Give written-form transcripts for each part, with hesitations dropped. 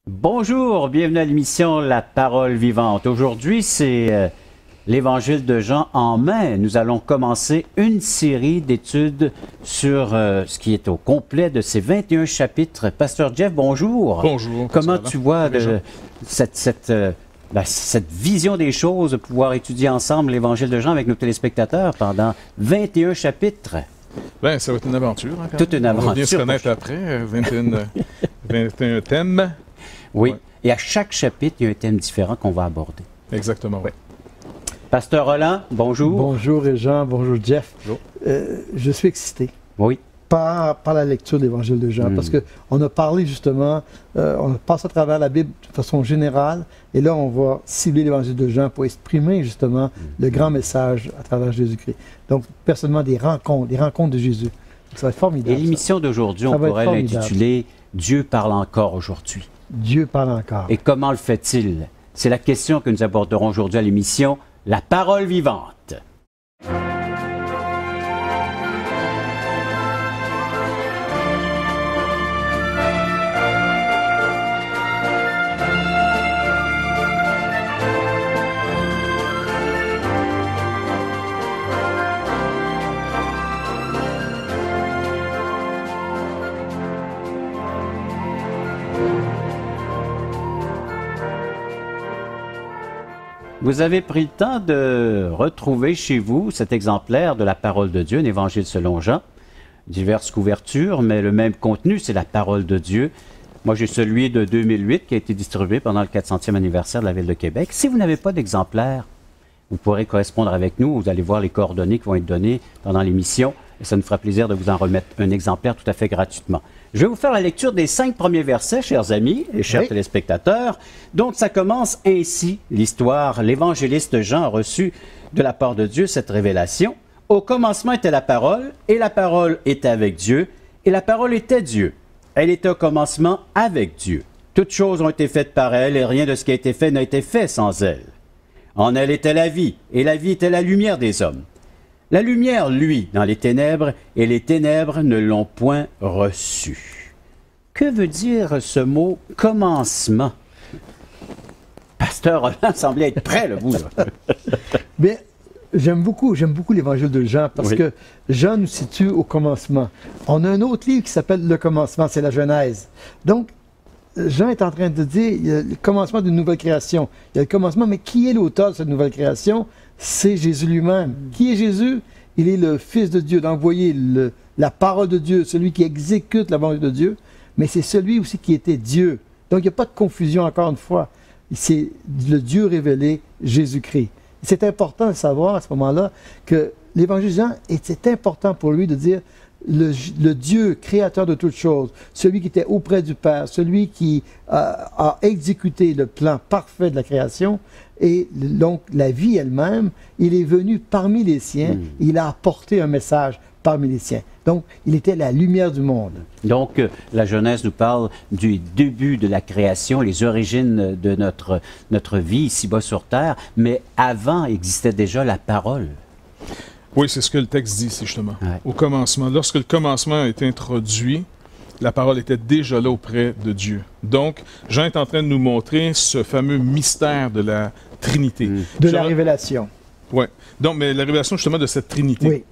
Bonjour, bienvenue à l'émission La Parole Vivante. Aujourd'hui, c'est l'Évangile de Jean en main. Nous allons commencer une série d'études sur ce qui est au complet de ces 21 chapitres. Pasteur Jeff, bonjour. Bonjour. Comment tu vois cette vision des choses, de pouvoir étudier ensemble l'Évangile de Jean avec nos téléspectateurs pendant 21 chapitres? Bien, ça va être une aventure. Hein, toute une aventure. On va bien se connaître après. 21 thèmes. Oui, ouais. Et à chaque chapitre, il y a un thème différent qu'on va aborder. Exactement, oui. Pasteur Roland, bonjour. Bonjour Jean, bonjour Jeff. Bonjour. Je suis excité Oui. par la lecture de l'Évangile de Jean, parce qu'on a parlé justement, on passe à travers la Bible de façon générale, et là on va cibler l'Évangile de Jean pour exprimer justement le grand message à travers Jésus-Christ. Donc personnellement des rencontres de Jésus. Ça va être formidable. Et l'émission d'aujourd'hui, on pourrait l'intituler « Dieu parle encore aujourd'hui ». Dieu parle encore. Et comment le fait-il? C'est la question que nous aborderons aujourd'hui à l'émission La Parole Vivante. Vous avez pris le temps de retrouver chez vous cet exemplaire de la Parole de Dieu, un Évangile selon Jean. Diverses couvertures, mais le même contenu, c'est la Parole de Dieu. Moi, j'ai celui de 2008 qui a été distribué pendant le 400e anniversaire de la Ville de Québec. Si vous n'avez pas d'exemplaire, vous pourrez correspondre avec nous. Vous allez voir les coordonnées qui vont être données pendant l'émission. Et ça nous fera plaisir de vous en remettre un exemplaire tout à fait gratuitement. Je vais vous faire la lecture des 5 premiers versets, chers amis et chers téléspectateurs. Donc, ça commence ainsi, l'histoire. L'évangéliste Jean a reçu de la part de Dieu cette révélation. Au commencement était la parole, et la parole était avec Dieu, et la parole était Dieu. Elle était au commencement avec Dieu. Toutes choses ont été faites par elle, et rien de ce qui a été fait n'a été fait sans elle. En elle était la vie, et la vie était la lumière des hommes. La lumière, lui, dans les ténèbres, et les ténèbres ne l'ont point reçue. Que veut dire ce mot « commencement » ? Pasteur Roland semblait être prêt, le vous. Bien, j'aime beaucoup l'Évangile de Jean, parce que Jean nous situe au commencement. On a un autre livre qui s'appelle « Le commencement », c'est la Genèse. Donc, Jean est en train de dire, il y a le commencement d'une nouvelle création. Il y a le commencement, mais qui est l'auteur de cette nouvelle création? C'est Jésus lui-même. Qui est Jésus? Il est le Fils de Dieu, d'envoyer la parole de Dieu, celui qui exécute la volonté de Dieu, mais c'est celui aussi qui était Dieu. Donc, il n'y a pas de confusion, encore une fois. C'est le Dieu révélé, Jésus-Christ. C'est important de savoir à ce moment-là que l'Évangile de Jean, c'est important pour lui de dire le Dieu créateur de toutes choses, celui qui était auprès du Père, celui qui a exécuté le plan parfait de la création, et donc la vie elle-même, il est venu parmi les siens, il a apporté un message parmi les siens. Donc, il était la lumière du monde. Donc, la Genèse nous parle du début de la création, les origines de notre vie ici-bas sur Terre, mais avant existait déjà la parole. Oui, c'est ce que le texte dit ici, justement. Ouais. Au commencement. Lorsque le commencement a été introduit, la parole était déjà là auprès de Dieu. Donc, Jean est en train de nous montrer ce fameux mystère de la Trinité. De la révélation. Oui. Donc, mais la révélation, justement, de cette Trinité.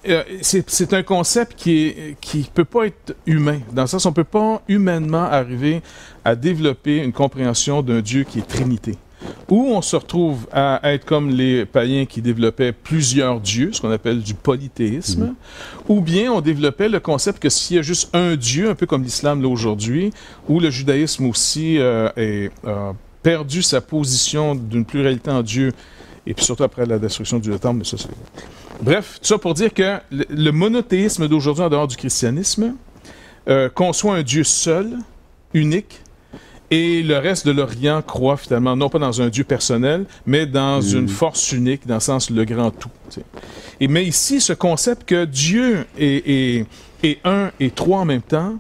Oui. C'est un concept qui peut pas être humain. Dans le sens, on peut pas humainement arriver à développer une compréhension d'un Dieu qui est Trinité. Ou on se retrouve à être comme les païens qui développaient plusieurs dieux, ce qu'on appelle du polythéisme, ou bien on développait le concept que s'il y a juste un Dieu, un peu comme l'islam là aujourd'hui, ou le judaïsme aussi a perdu sa position d'une pluralité en Dieu, et puis surtout après la destruction du temple, mais ça c'est... Bref, tout ça pour dire que le monothéisme d'aujourd'hui en dehors du christianisme conçoit un Dieu seul, unique, et le reste de l'Orient croit finalement, non pas dans un Dieu personnel, mais dans une force unique, dans le sens le grand tout. Et, mais ici, ce concept que Dieu est un et trois en même temps,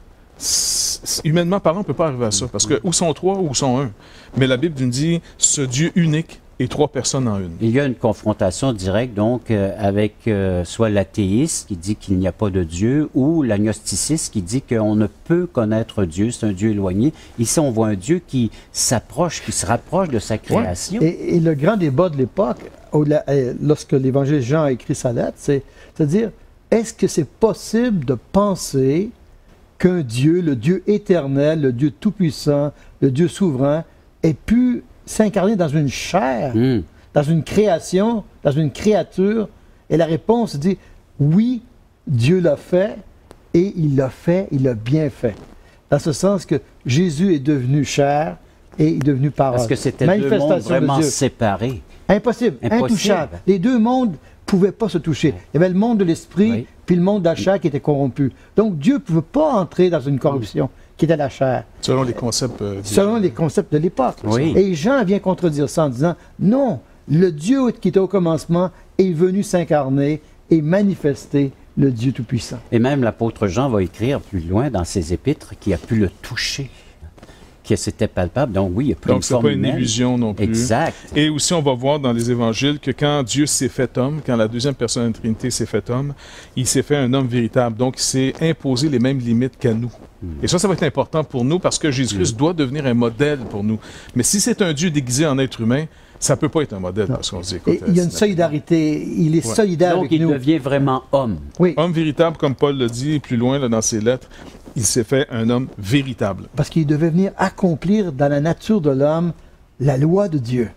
humainement parlant, on ne peut pas arriver à ça. Parce que où sont trois, où sont un. Mais la Bible nous dit, ce Dieu unique, et 3 personnes en une. Il y a une confrontation directe, donc, avec soit l'athéiste qui dit qu'il n'y a pas de Dieu ou l'agnosticiste qui dit qu'on ne peut connaître Dieu, c'est un Dieu éloigné. Ici, on voit un Dieu qui s'approche, qui se rapproche de sa création. Ouais. Et le grand débat de l'époque, lorsque l'Évangile Jean a écrit sa lettre, c'est-à-dire, est-ce que c'est possible de penser qu'un Dieu, le Dieu éternel, le Dieu tout-puissant, le Dieu souverain, ait pu s'incarner dans une chair, dans une création, dans une créature? Et la réponse dit, oui, Dieu l'a fait, et il l'a fait, il l'a bien fait. Dans ce sens que Jésus est devenu chair et il est devenu parole. Parce que c'était deux mondes vraiment séparés. Impossible, intouchable. Les deux mondes ne pouvaient pas se toucher. Il y avait le monde de l'esprit, puis le monde de la chair qui était corrompu. Donc Dieu ne pouvait pas entrer dans une corruption qui était la chair. Selon les concepts de l'époque. Oui. Et Jean vient contredire ça en disant, non, le Dieu qui était au commencement est venu s'incarner et manifester le Dieu Tout-Puissant. Et même l'apôtre Jean va écrire plus loin dans ses épîtres qu'il a pu le toucher, que c'était palpable. Donc oui, il n'y a pas une forme humaine. Donc c'est pas une illusion non plus. Exact. Et aussi, on va voir dans les évangiles que quand Dieu s'est fait homme, quand la deuxième personne de la Trinité s'est fait homme, il s'est fait un homme véritable. Donc il s'est imposé les mêmes limites qu'à nous. Et ça va être important pour nous parce que Jésus-Christ doit devenir un modèle pour nous. Mais si c'est un Dieu déguisé en être humain, ça ne peut pas être un modèle parce qu'on se dit, écoute, il y a une solidarité, il est solidaire donc, avec nous. Donc il devient vraiment homme. Oui. Homme véritable, comme Paul le dit plus loin là, dans ses lettres, il s'est fait un homme véritable. Parce qu'il devait venir accomplir dans la nature de l'homme la loi de Dieu.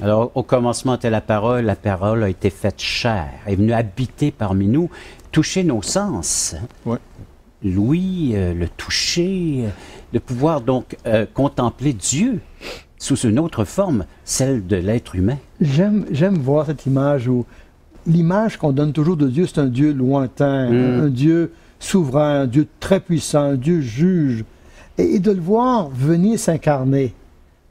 Alors, au commencement était la parole a été faite chair, est venue habiter parmi nous, toucher nos sens. Ouais. L'ouïe, le toucher, de pouvoir donc contempler Dieu sous une autre forme, celle de l'être humain. J'aime voir cette image où l'image qu'on donne toujours de Dieu, c'est un Dieu lointain, un Dieu souverain, un Dieu très puissant, un Dieu juge. Et de le voir venir s'incarner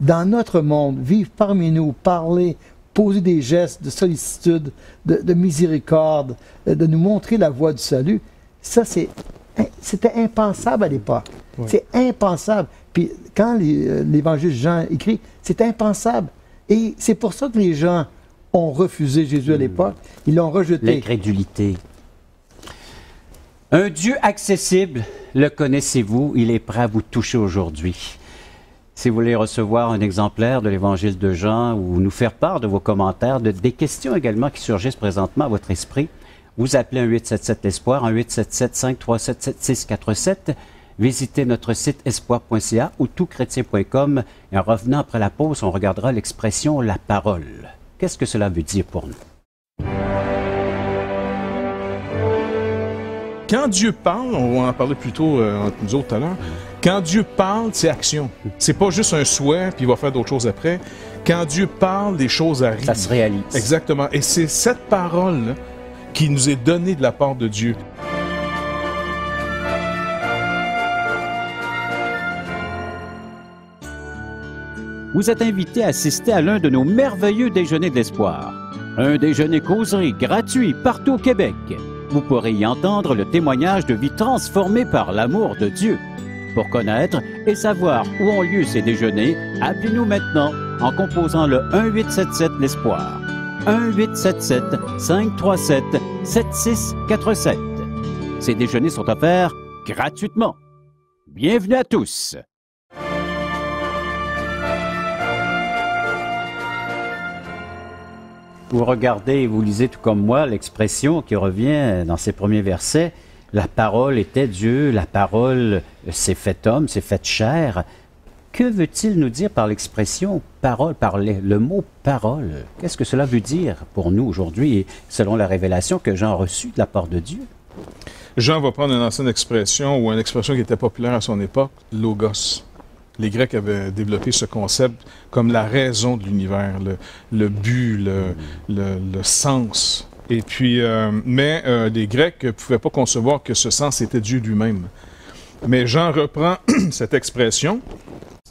dans notre monde, vivre parmi nous, parler, poser des gestes de sollicitude, de miséricorde, de nous montrer la voie du salut, ça c'était impensable à l'époque. Ouais. C'est impensable. Puis quand l'Évangile Jean écrit, c'est impensable. Et c'est pour ça que les gens ont refusé Jésus à l'époque. Ils l'ont rejeté. L'incrédulité. Un Dieu accessible, le connaissez-vous? Il est prêt à vous toucher aujourd'hui. Si vous voulez recevoir un exemplaire de l'Évangile de Jean ou nous faire part de vos commentaires, des questions également qui surgissent présentement à votre esprit, vous appelez un 877-ESPOIR, un 877-537-7647. Visitez notre site espoir.ca ou toutchrétien.com. Et en revenant après la pause, on regardera l'expression « la parole ». Qu'est-ce que cela veut dire pour nous? Quand Dieu parle, on en parlait plus tôt entre nous autres tout à l'heure, quand Dieu parle, c'est action. C'est pas juste un souhait, puis il va faire d'autres choses après. Quand Dieu parle, les choses arrivent. Ça se réalise. Exactement. Et c'est cette parole qui nous est donnée de la part de Dieu. Vous êtes invité à assister à l'un de nos merveilleux déjeuners d'espoir. Un déjeuner causerie gratuit partout au Québec. Vous pourrez y entendre le témoignage de vie transformée par l'amour de Dieu. Pour connaître et savoir où ont lieu ces déjeuners, appelez-nous maintenant en composant le 1-877-l'Espoir. 1-877-537-7647. Ces déjeuners sont offerts gratuitement. Bienvenue à tous! Vous regardez et vous lisez tout comme moi l'expression qui revient dans ces premiers versets. La parole était Dieu, la parole s'est faite homme, s'est faite chair. Que veut-il nous dire par l'expression parole, le mot parole? Qu'est-ce que cela veut dire pour nous aujourd'hui et selon la révélation que Jean a reçue de la part de Dieu? Jean va prendre une ancienne expression ou une expression qui était populaire à son époque, logos. Les Grecs avaient développé ce concept comme la raison de l'univers, le but, le sens. Et puis, mais les Grecs ne pouvaient pas concevoir que ce sens était Dieu lui-même. Mais Jean reprend cette expression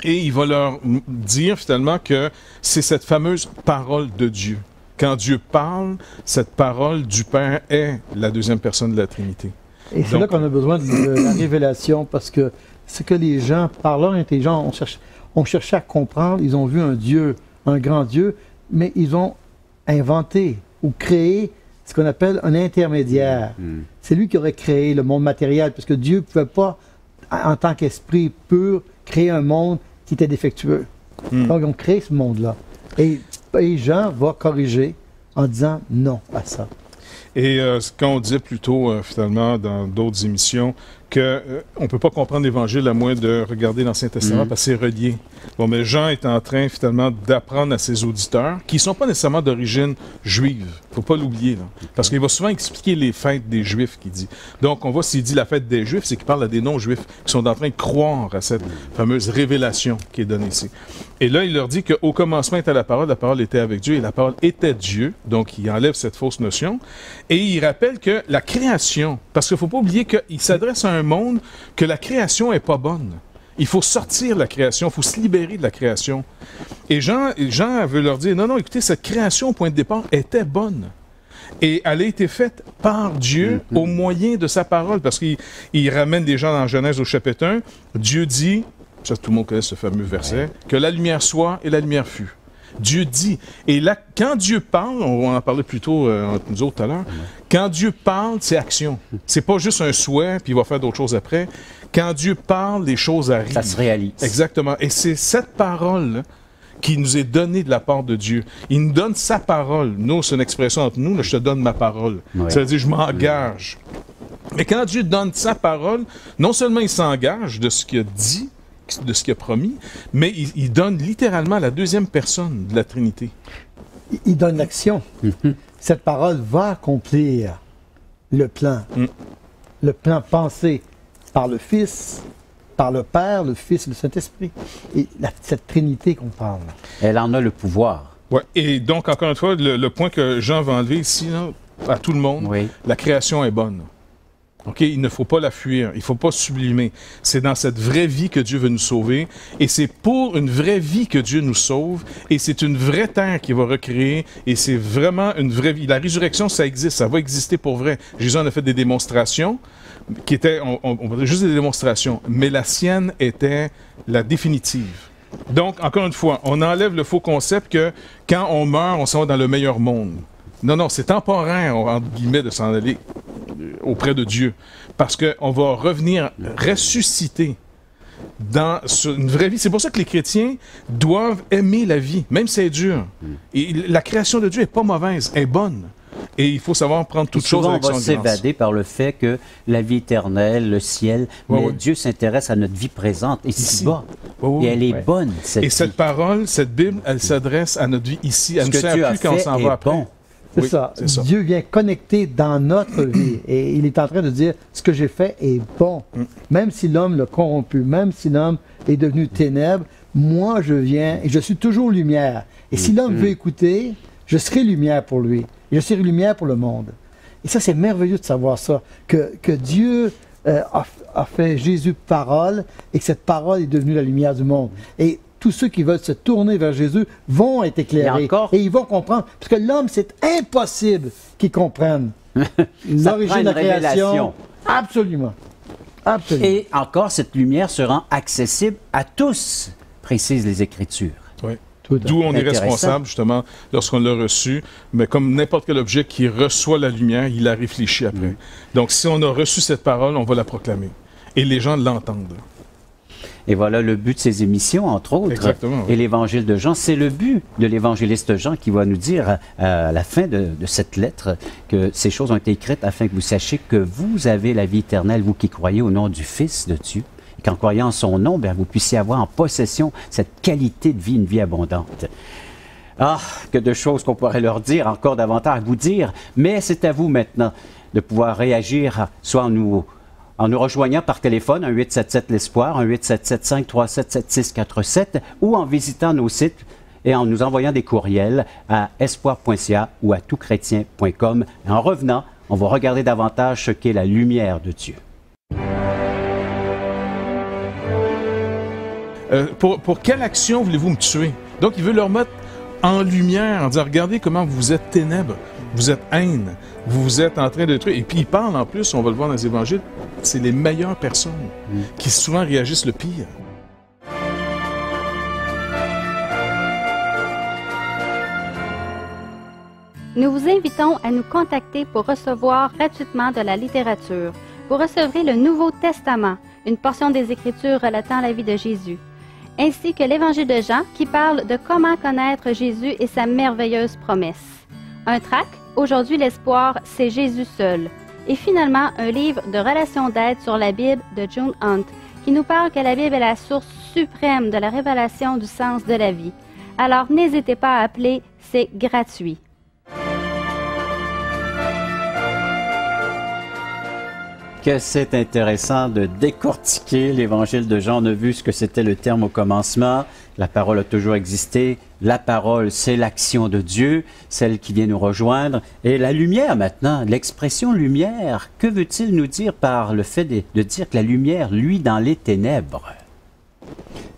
et il va leur dire finalement que c'est cette fameuse parole de Dieu. Quand Dieu parle, cette parole du Père est la deuxième personne de la Trinité. Et c'est là qu'on a besoin de la révélation parce que ce que les gens, par leur intelligence, ont cherché à comprendre. Ils ont vu un Dieu, un grand Dieu, mais ils ont inventé ou créé ce qu'on appelle un intermédiaire. C'est lui qui aurait créé le monde matériel, parce que Dieu ne pouvait pas, en tant qu'esprit pur, créer un monde qui était défectueux. Donc, ils ont créé ce monde-là. Et Jean va corriger en disant non à ça. Et quand on disait plus tôt, finalement, dans d'autres émissions, qu'on ne peut pas comprendre l'Évangile à moins de regarder l'Ancien Testament parce que c'est relié. Bon, mais Jean est en train, finalement, d'apprendre à ses auditeurs, qui ne sont pas nécessairement d'origine juive. Il ne faut pas l'oublier, là. Parce qu'il va souvent expliquer les fêtes des Juifs, qu'il dit. Donc, on voit, s'il dit la fête des Juifs, c'est qu'il parle à des non-Juifs qui sont en train de croire à cette fameuse révélation qui est donnée ici. Et là, il leur dit qu'au commencement était la parole était avec Dieu, et la parole était Dieu. Donc, il enlève cette fausse notion. Et il rappelle que la création, parce qu'il ne faut pas oublier qu'il s'adresse à un monde que la création n'est pas bonne. Il faut sortir de la création, il faut se libérer de la création. Et Jean veut leur dire, non, écoutez, cette création, au point de départ, était bonne. Et elle a été faite par Dieu au moyen de sa parole, parce qu'il ramène des gens dans Genèse au chapitre 1. Dieu dit, ça tout le monde connaît ce fameux verset, que la lumière soit et la lumière fut. Dieu dit. Et là, quand Dieu parle, on en parlait plus tôt entre nous autres tout à l'heure, quand Dieu parle, c'est action. C'est pas juste un souhait, puis il va faire d'autres choses après. Quand Dieu parle, les choses arrivent. Ça se réalise. Exactement. Et c'est cette parole qui nous est donnée de la part de Dieu. Il nous donne sa parole. Nous, c'est une expression entre nous, là, je te donne ma parole. Ouais. Ça veut dire, je m'engage. Mais quand Dieu donne sa parole, non seulement il s'engage de ce qu'il a dit, de ce qu'il a promis, mais il donne littéralement la deuxième personne de la Trinité. Il donne l'action. Cette parole va accomplir le plan. Le plan pensé par le Fils, par le Père, le Fils et le Saint-Esprit. Et cette Trinité qu'on parle. Elle en a le pouvoir. Ouais. Et donc, encore une fois, le point que Jean va enlever ici, là, à tout le monde, la création est bonne. OK? Il ne faut pas la fuir, il ne faut pas sublimer. C'est dans cette vraie vie que Dieu veut nous sauver, et c'est pour une vraie vie que Dieu nous sauve, et c'est une vraie terre qu'il va recréer, et c'est vraiment une vraie vie. La résurrection, ça existe, ça va exister pour vrai. Jésus en a fait des démonstrations, qui étaient, on va dire juste des démonstrations, mais la sienne était la définitive. Donc, encore une fois, on enlève le faux concept que quand on meurt, on s'en va dans le meilleur monde. Non, c'est temporaire, entre guillemets, de s'en aller auprès de Dieu. Parce qu'on va revenir ressusciter dans une vraie vie. C'est pour ça que les chrétiens doivent aimer la vie, même si c'est dur. Et la création de Dieu n'est pas mauvaise, elle est bonne. Et il faut savoir prendre toutes choses avec son grâce. Souvent, on va s'évader par le fait que la vie éternelle, le ciel, mais Dieu s'intéresse à notre vie présente, ici-bas. Et elle est bonne, cette vie. Cette parole, cette Bible, elle s'adresse à notre vie ici. Elle ne nous sert plus quand on s'en va après. Bon. C'est ça. Dieu vient connecter dans notre vie. Et il est en train de dire, ce que j'ai fait est bon. Même si l'homme l'a corrompu, même si l'homme est devenu ténèbres, moi je viens et je suis toujours lumière. Et si l'homme veut écouter, je serai lumière pour lui. Et je serai lumière pour le monde. Et ça, c'est merveilleux de savoir ça. Que Dieu a fait Jésus parole et que cette parole est devenue la lumière du monde. Et tous ceux qui veulent se tourner vers Jésus vont être éclairés. Et ils vont comprendre. Parce que l'homme, c'est impossible qu'il comprenne l'origine de la création. Absolument. Absolument. Et encore, cette lumière se rend accessible à tous, précisent les Écritures. Oui. D'où on est responsable, justement, lorsqu'on l'a reçu. Mais comme n'importe quel objet qui reçoit la lumière, il la réfléchit après. Donc, si on a reçu cette parole, on va la proclamer. Et les gens l'entendent. Et voilà le but de ces émissions, entre autres. Exactement, oui. Et l'Évangile de Jean, c'est le but de l'évangéliste Jean qui va nous dire à la fin de cette lettre que ces choses ont été écrites afin que vous sachiez que vous avez la vie éternelle, vous qui croyez au nom du Fils de Dieu. Et qu'en croyant en son nom, bien, vous puissiez avoir en possession cette qualité de vie, une vie abondante. Ah, que de choses qu'on pourrait leur dire, encore davantage à vous dire, mais c'est à vous maintenant de pouvoir réagir, soit en nous rejoignant par téléphone, 1-877-l'Espoir, 1-877-537-7647, ou en visitant nos sites et en nous envoyant des courriels à espoir.ca ou à toutchrétien.com. Et en revenant, on va regarder davantage ce qu'est la lumière de Dieu. Pour quelle action voulez-vous me tuer? Donc, il veut leur mettre en lumière, en disant, regardez comment vous êtes ténèbres, vous êtes haine, vous êtes en train de tuer. Et puis, il parle en plus, on va le voir dans les évangiles, c'est les meilleures personnes qui souvent réagissent le pire. Nous vous invitons à nous contacter pour recevoir gratuitement de la littérature. Vous recevrez le Nouveau Testament, une portion des Écritures relatant la vie de Jésus, ainsi que l'Évangile de Jean qui parle de comment connaître Jésus et sa merveilleuse promesse. Un tract, Aujourd'hui l'espoir, c'est Jésus seul. Et finalement, un livre de relations d'aide sur la Bible de June Hunt, qui nous parle que la Bible est la source suprême de la révélation du sens de la vie. Alors n'hésitez pas à appeler, c'est gratuit. Que c'est intéressant de décortiquer l'Évangile de Jean. On a vu ce que c'était le terme au commencement. La parole a toujours existé. La parole, c'est l'action de Dieu, celle qui vient nous rejoindre. Et la lumière maintenant, l'expression lumière, que veut-il nous dire par le fait de dire que la lumière luit dans les ténèbres?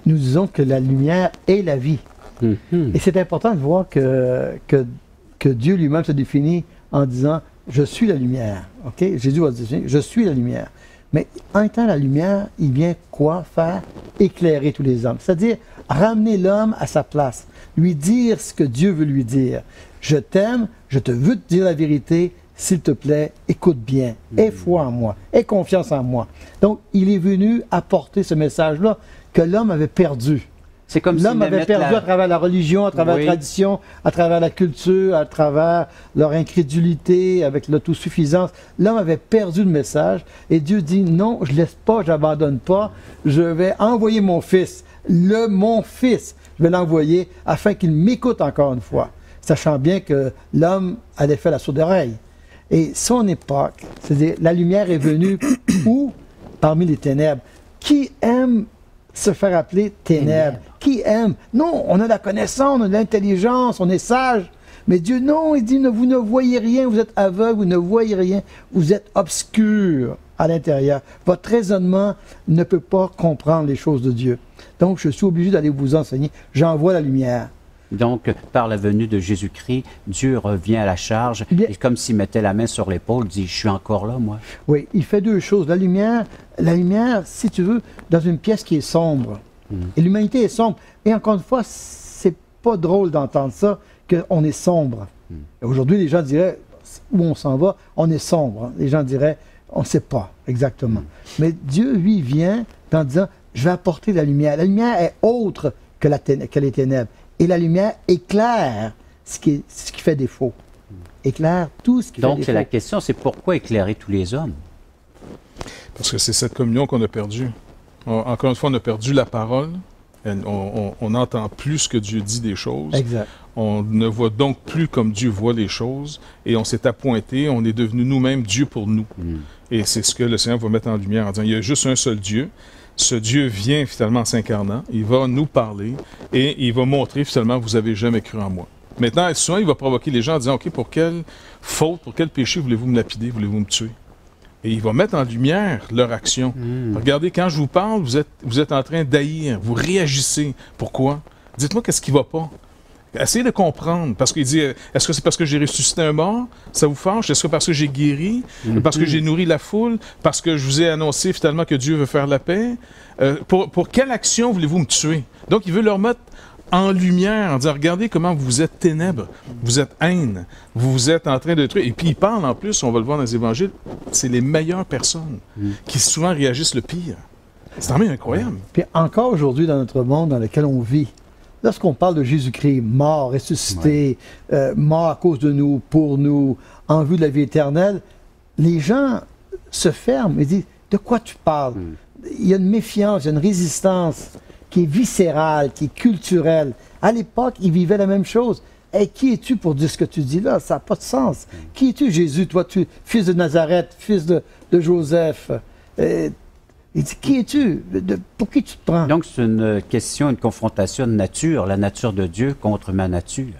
Nous disons que la lumière est la vie. Et c'est important de voir que Dieu lui-même se définit en disant « Je suis la lumière ». Okay? Jésus va dire « Je suis la lumière ». Mais en étant la lumière, il vient quoi faire? Éclairer tous les hommes. C'est-à-dire ramener l'homme à sa place. Lui dire ce que Dieu veut lui dire. Je t'aime, je te veux te dire la vérité, s'il te plaît, écoute bien. Aie foi en moi, aie confiance en moi. Donc, il est venu apporter ce message-là que l'homme avait perdu. C'est comme l'homme avait perdu à travers la religion, à travers la tradition, à travers la culture, à travers leur incrédulité, avec l'autosuffisance. L'homme avait perdu le message et Dieu dit non, je ne laisse pas, je n'abandonne pas, je vais envoyer mon fils, mon fils, je vais l'envoyer afin qu'il m'écoute encore une fois, sachant bien que l'homme allait faire la sourde oreille. Et son époque, c'est-à-dire la lumière est venue où? Parmi les ténèbres. Qui aime se faire appeler ténèbres? Qui aime? Non, on a la connaissance, on a l'intelligence, on est sage. Mais Dieu, non, il dit, vous ne voyez rien, vous êtes aveugle, vous ne voyez rien, vous êtes obscur à l'intérieur. Votre raisonnement ne peut pas comprendre les choses de Dieu. Donc, je suis obligé d'aller vous enseigner. J'envoie la lumière. Donc, par la venue de Jésus-Christ, Dieu revient à la charge. Et comme s'il mettait la main sur l'épaule, dit « Je suis encore là, moi. » Oui, il fait deux choses. La lumière, si tu veux, dans une pièce qui est sombre. Et l'humanité est sombre. Et encore une fois, c'est pas drôle d'entendre ça, qu'on est sombre. Aujourd'hui, les gens diraient, où on s'en va, on est sombre. Les gens diraient, on ne sait pas exactement. Mais Dieu, lui, vient en disant, je vais apporter la lumière. La lumière est autre que les ténèbres. Et la lumière éclaire ce qui fait défaut. Éclaire tout ce qui fait défaut. Donc, la question, c'est pourquoi éclairer tous les hommes? Parce que c'est cette communion qu'on a perdue. Encore une fois, on a perdu la parole. On n'entend plus ce que Dieu dit des choses. Exact. On ne voit donc plus comme Dieu voit les choses. Et on s'est appointé, on est devenu nous-mêmes Dieu pour nous. Et c'est ce que le Seigneur va mettre en lumière en disant, il y a juste un seul Dieu. Ce Dieu vient finalement s'incarnant, il va nous parler et il va montrer finalement, vous n'avez jamais cru en moi. Maintenant, souvent, il va provoquer les gens en disant, OK, pour quelle faute, pour quel péché voulez-vous me lapider, voulez-vous me tuer? Et il va mettre en lumière leur action. Regardez, quand je vous parle, vous êtes en train d'haïr, vous réagissez. Pourquoi? Dites-moi qu'est-ce qui ne va pas. Essayez de comprendre, parce qu'il dit, est-ce que c'est parce que j'ai ressuscité un mort? Ça vous fâche? Est-ce que parce que j'ai guéri? Parce que j'ai nourri la foule? Parce que je vous ai annoncé finalement que Dieu veut faire la paix? Pour quelle action voulez-vous me tuer? Donc, il veut leur mettre en lumière, en disant, regardez comment vous êtes ténèbres, vous êtes haine, vous êtes en train de détruire. Et puis, il parle en plus, on va le voir dans les évangiles, c'est les meilleures personnes qui souvent réagissent le pire. C'est quand même incroyable. Puis encore aujourd'hui, dans notre monde dans lequel on vit, lorsqu'on parle de Jésus-Christ, mort, ressuscité, mort à cause de nous, pour nous, en vue de la vie éternelle, les gens se ferment et disent, de quoi tu parles? Il y a une méfiance, il y a une résistance qui est viscérale, qui est culturelle. À l'époque, ils vivaient la même chose. Et qui es-tu pour dire ce que tu dis là? Ça n'a pas de sens. Qui es-tu, Jésus? Toi, tu fils de Nazareth, fils de Joseph. Il dit, qui es-tu? Pour qui tu te prends? Donc, c'est une question, une confrontation de nature, la nature de Dieu contre ma nature.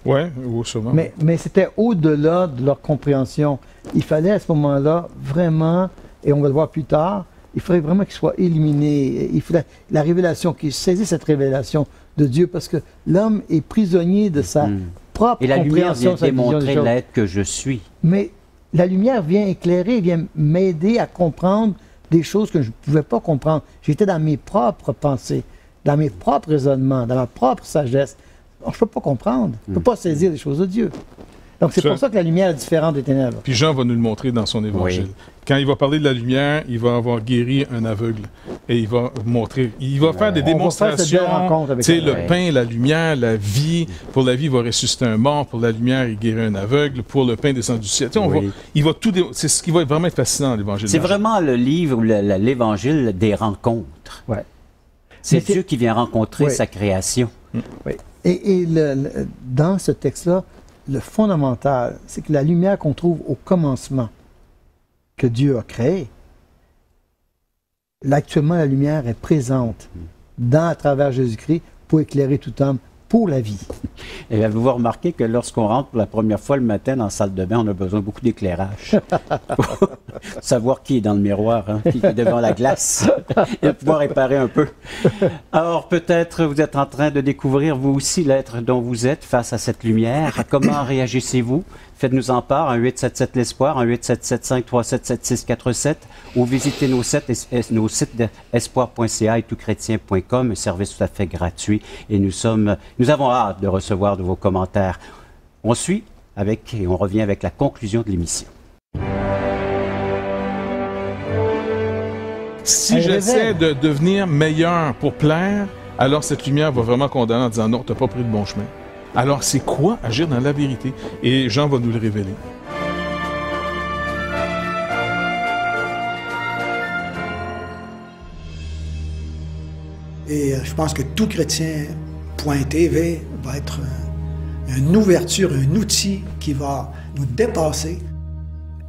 Oui, sûrement. Mais c'était au-delà de leur compréhension. Il fallait à ce moment-là vraiment, et on va le voir plus tard, il faudrait vraiment qu'il soit éliminé. Il faudrait la révélation, qu'il saisisse cette révélation de Dieu, parce que l'homme est prisonnier de sa propre compréhension. Et la lumière vient démontrer l'être que je suis. Mais la lumière vient éclairer, vient m'aider à comprendre des choses que je ne pouvais pas comprendre. J'étais dans mes propres pensées, dans mes propres raisonnements, dans ma propre sagesse. je ne peux pas comprendre. Je ne peux pas saisir les choses de Dieu. Donc, c'est pour ça que la lumière est différente des ténèbres. Puis Jean va nous le montrer dans son évangile. Oui. Quand il va parler de la lumière, il va avoir guéri un aveugle. Et il va montrer, il va faire des démonstrations. Tu sais, le pain, la lumière, la vie. Pour la vie, il va ressusciter un mort. Pour la lumière, il guérit un aveugle. Pour le pain descendu du ciel. Tu sais, il va tout. C'est ce qui va vraiment être fascinant, l'évangile. C'est vraiment le livre, l'évangile des rencontres. Ouais. C'est Dieu qui vient rencontrer sa création. Oui. Et dans ce texte-là, le fondamental, c'est que la lumière qu'on trouve au commencement, que Dieu a créée, là, actuellement, la lumière est présente à travers Jésus-Christ pour éclairer tout homme pour la vie. Et avez-vous remarqué que lorsqu'on rentre pour la première fois le matin dans la salle de bain, on a besoin beaucoup d'éclairage pour savoir qui est dans le miroir, qui est devant la glace, et pouvoir réparer un peu. Alors, peut-être vous êtes en train de découvrir, vous aussi, l'être dont vous êtes face à cette lumière. Comment réagissez-vous? Faites-nous en part, 1-877-l'Espoir, 1-877-377-7647, ou visitez nos sites d'espoir.ca et touchrétien.com, un service tout à fait gratuit. Et nous avons hâte de recevoir de vos commentaires. On suit et on revient avec la conclusion de l'émission. Si j'essaie de devenir meilleur pour plaire, alors cette lumière va vraiment condamner en disant non, tu n'as pas pris le bon chemin. Alors, c'est quoi agir dans la vérité? Et Jean va nous le révéler. Et je pense que touchrétien.tv va être une ouverture, un outil qui va nous dépasser.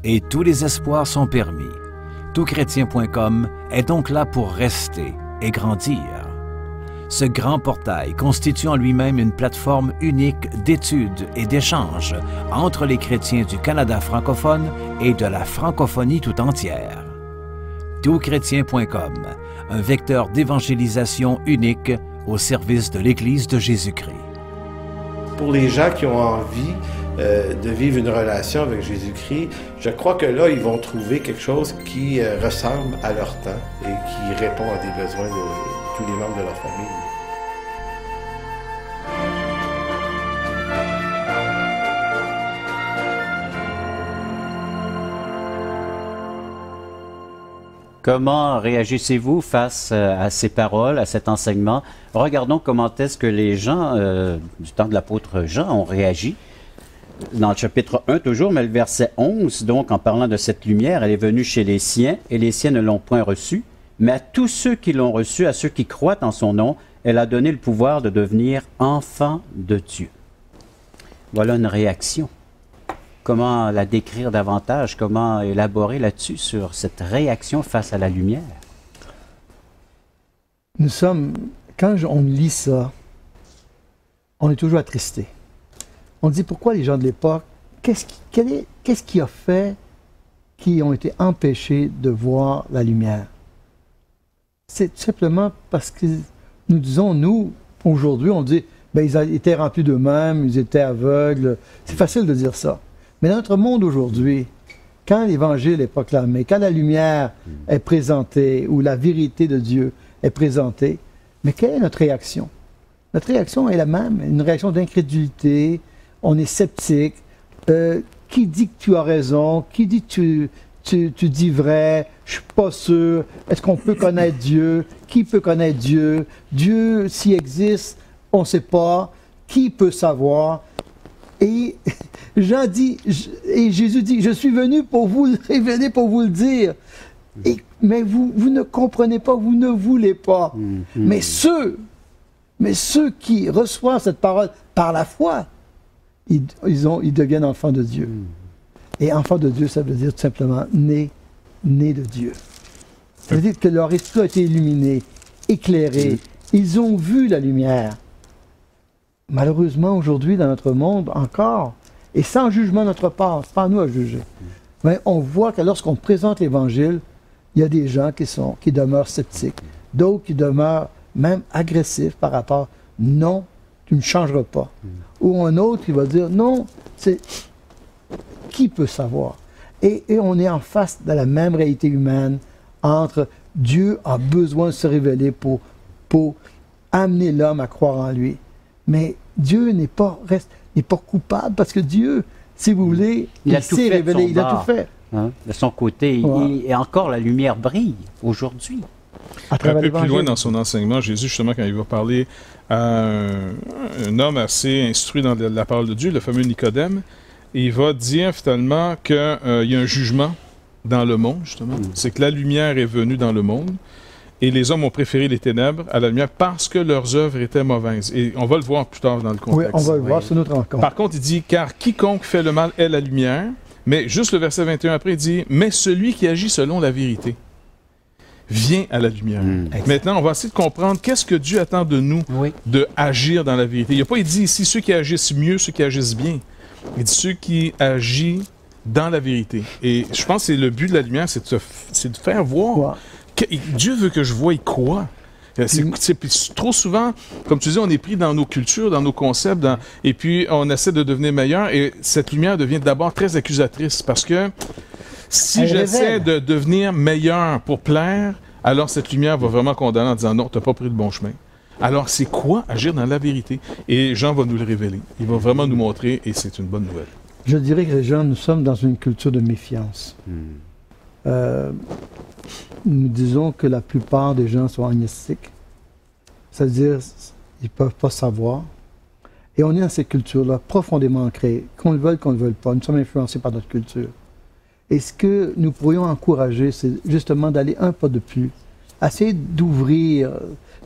Et tous les espoirs sont permis. Touchrétien.com est donc là pour rester et grandir. Ce grand portail constitue en lui-même une plateforme unique d'études et d'échanges entre les chrétiens du Canada francophone et de la francophonie tout entière. Touchrétien.com, un vecteur d'évangélisation unique au service de l'Église de Jésus-Christ. Pour les gens qui ont envie de vivre une relation avec Jésus-Christ, je crois que là, ils vont trouver quelque chose qui ressemble à leur temps et qui répond à des besoins de tous les membres de leur famille. Comment réagissez-vous face à ces paroles, à cet enseignement? Regardons comment est-ce que les gens du temps de l'apôtre Jean ont réagi. Dans le chapitre 1 toujours, mais le verset 11, donc en parlant de cette lumière, elle est venue chez les siens, et les siens ne l'ont point reçue. Mais à tous ceux qui l'ont reçu, à ceux qui croient en son nom, elle a donné le pouvoir de devenir enfants de Dieu. Voilà une réaction. Comment la décrire davantage? Comment élaborer là-dessus sur cette réaction face à la lumière? Nous sommes, quand on lit ça, on est toujours attristé. On dit pourquoi les gens de l'époque, qu'est-ce qui a fait qu'ils ont été empêchés de voir la lumière? C'est tout simplement parce que nous disons, nous, aujourd'hui, on dit, ben, ils étaient remplis d'eux-mêmes, ils étaient aveugles. C'est facile de dire ça. Mais dans notre monde aujourd'hui, quand l'Évangile est proclamé, quand la lumière est présentée, ou la vérité de Dieu est présentée, mais quelle est notre réaction? Notre réaction est la même, une réaction d'incrédulité, on est sceptique. Qui dit que tu as raison? Qui dit que tu dis vrai? Je suis pas sûr. Est-ce qu'on peut connaître Dieu? Qui peut connaître Dieu? Dieu, s'il existe, on ne sait pas. Qui peut savoir? Et Jean dit, et Jésus dit, je suis venu pour vous le révéler, pour vous le dire. Mais vous ne comprenez pas, vous ne voulez pas. Mais ceux qui reçoivent cette parole par la foi, ils deviennent enfants de Dieu. Et enfants de Dieu, ça veut dire tout simplement nés de Dieu. Ça veut dire que leur esprit a été illuminé, éclairé. Ils ont vu la lumière. Malheureusement, aujourd'hui, dans notre monde, encore, et sans jugement de notre part, c'est pas à nous à juger, mais on voit que lorsqu'on présente l'Évangile, il y a des gens qui demeurent sceptiques, d'autres qui demeurent même agressifs par rapport « non, tu ne changeras pas ». Ou un autre qui va dire « non, c'est qui peut savoir ». Et on est en face de la même réalité humaine entre Dieu a besoin de se révéler pour amener l'homme à croire en lui. Mais Dieu n'est pas coupable parce que Dieu, si vous voulez, il s'est révélé, il a tout fait. Hein, de son côté, et encore la lumière brille aujourd'hui. Un peu plus loin dans son enseignement, Jésus, justement, quand il va parler à un homme assez instruit dans la parole de Dieu, le fameux Nicodème, il va dire finalement qu'il y a un jugement dans le monde, justement. C'est que la lumière est venue dans le monde et les hommes ont préféré les ténèbres à la lumière parce que leurs œuvres étaient mauvaises. Et on va le voir plus tard dans le contexte. Oui, on va le voir sur notre rencontre. Par contre, il dit « Car quiconque fait le mal est la lumière », mais juste le verset 21 après, il dit « Mais celui qui agit selon la vérité vient à la lumière. Maintenant, on va essayer de comprendre qu'est-ce que Dieu attend de nous de agir dans la vérité. Il dit ici ceux qui agissent mieux, ceux qui agissent bien. Il dit ceux qui agissent dans la vérité. Et je pense que c'est le but de la lumière, c'est de faire voir. Dieu veut que je voie quoi? Trop souvent, comme tu dis, on est pris dans nos cultures, dans nos concepts, et puis on essaie de devenir meilleur, et cette lumière devient d'abord très accusatrice, parce que si j'essaie de devenir meilleur pour plaire, alors cette lumière va vraiment condamner en disant non, tu n'as pas pris le bon chemin. Alors c'est quoi agir dans la vérité? Et Jean va nous le révéler. Il va vraiment nous montrer, et c'est une bonne nouvelle. Je dirais que Jean, nous sommes dans une culture de méfiance. Nous disons que la plupart des gens sont agnostiques, c'est-à-dire ils ne peuvent pas savoir. Et on est dans cette culture-là, profondément ancrée, qu'on le veuille, qu'on ne le veuille pas. Nous sommes influencés par notre culture. Et ce que nous pourrions encourager, c'est justement d'aller un pas de plus, essayer d'ouvrir,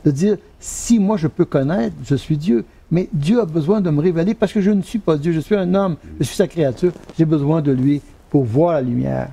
de dire, si moi je peux connaître, je suis Dieu, mais Dieu a besoin de me révéler parce que je ne suis pas Dieu, je suis un homme, je suis sa créature, j'ai besoin de lui pour voir la lumière.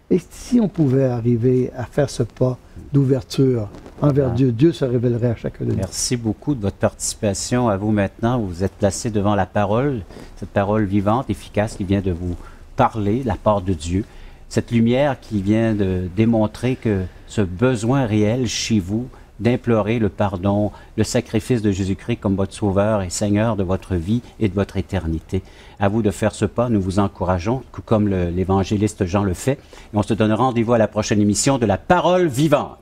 Et si on pouvait arriver à faire ce pas d'ouverture envers Dieu, Dieu se révélerait à chacun de nous. Merci beaucoup de votre participation. À vous maintenant, vous vous êtes placé devant la parole, cette parole vivante, efficace qui vient de vous parler, la part de Dieu. Cette lumière qui vient de démontrer que ce besoin réel chez vous d'implorer le pardon, le sacrifice de Jésus-Christ comme votre Sauveur et Seigneur de votre vie et de votre éternité. À vous de faire ce pas, nous vous encourageons, comme l'évangéliste Jean le fait. Et on se donne rendez-vous à la prochaine émission de La Parole vivante.